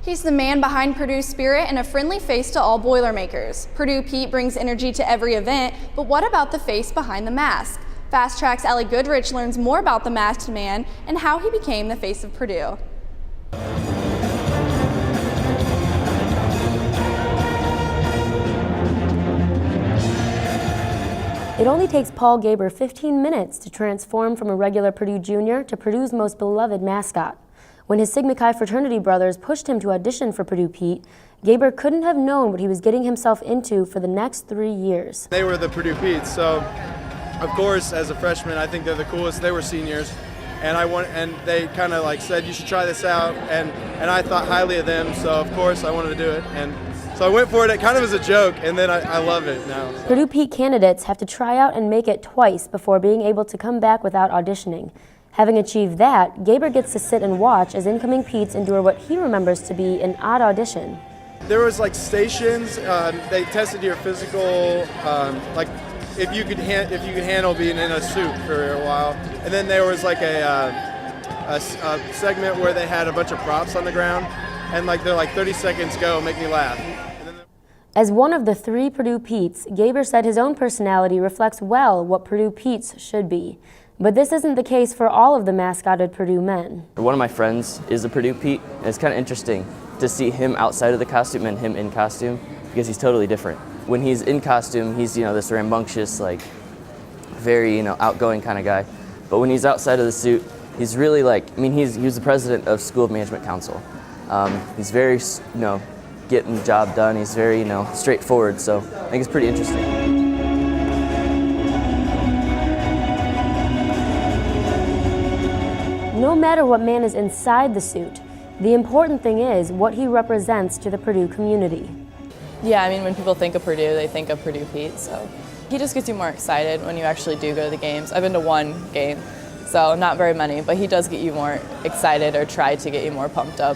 He's the man behind Purdue's spirit and a friendly face to all Boilermakers. Purdue Pete brings energy to every event, but what about the face behind the mask? Fast Track's Goodrich learns more about the masked man and how he became the face of Purdue. It only takes Paul Gaber 15 minutes to transform from a regular Purdue junior to Purdue's most beloved mascot. When his Sigma Chi fraternity brothers pushed him to audition for Purdue Pete, Gaber couldn't have known what he was getting himself into for the next 3 years. They were the Purdue Petes, so of course as a freshman I think they're the coolest. They were seniors, and they kind of like said you should try this out, and I thought highly of them, so of course I wanted to do it, and so I went for it kind of as a joke, and then I love it now. So. Purdue Pete candidates have to try out and make it twice before being able to come back without auditioning. Having achieved that, Gaber gets to sit and watch as incoming Petes endure what he remembers to be an odd audition. There was like stations. They tested your physical, like if you could handle being in a suit for a while, and then there was like a segment where they had a bunch of props on the ground, and like they're like 30 seconds go, make me laugh. As one of the 3 Purdue Petes, Gaber said his own personality reflects well what Purdue Petes should be. But this isn't the case for all of the mascoted Purdue men. One of my friends is a Purdue Pete, and it's kind of interesting to see him outside of the costume and him in costume, because he's totally different. When he's in costume, he's this rambunctious, like very outgoing kind of guy. But when he's outside of the suit, he's really he was the president of School of Management Council. He's very getting the job done. He's very straightforward. So I think it's pretty interesting. No matter what man is inside the suit, the important thing is what he represents to the Purdue community. Yeah, I mean, when people think of Purdue, they think of Purdue Pete, so he just gets you more excited when you actually do go to the games. I've been to 1 game, so not very many, but he does get you more excited or try to get you more pumped up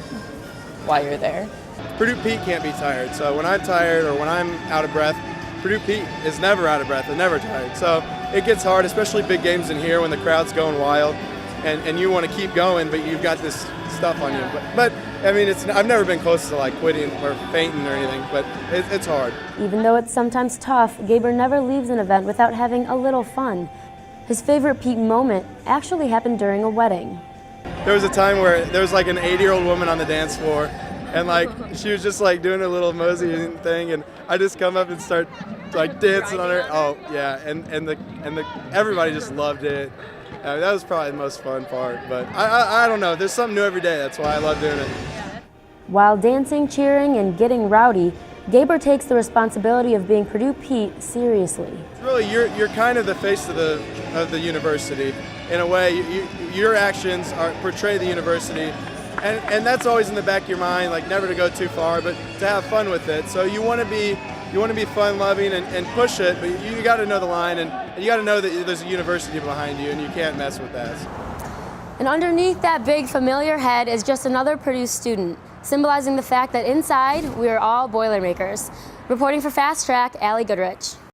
while you're there. Purdue Pete can't be tired, so when I'm tired or when I'm out of breath, Purdue Pete is never out of breath and never tired. So it gets hard, especially big games in here when the crowd's going wild. And you want to keep going, but you've got this stuff on you. But I mean, I've never been close to like quitting or fainting or anything, but it's hard. Even though it's sometimes tough, Gaber never leaves an event without having a little fun. His favorite Pete moment actually happened during a wedding. There was a time where there was like an 80-year-old woman on the dance floor, and like she was just like doing a little mosey thing, and I just come up and start like dancing on her. Oh yeah, and everybody just loved it. That was probably the most fun part, but I don't know. There's something new every day. That's why I love doing it. While dancing, cheering, and getting rowdy, Gaber takes the responsibility of being Purdue Pete seriously. Really, you're kind of the face of the university in a way. Your actions portray the university, and that's always in the back of your mind, like never to go too far, but to have fun with it. So you want to be fun-loving and push it, but you got to know the line, and you got to know that there's a university behind you, and you can't mess with that. And underneath that big familiar head is just another Purdue student, symbolizing the fact that inside we are all Boilermakers. Reporting for Fast Track, Goodrich.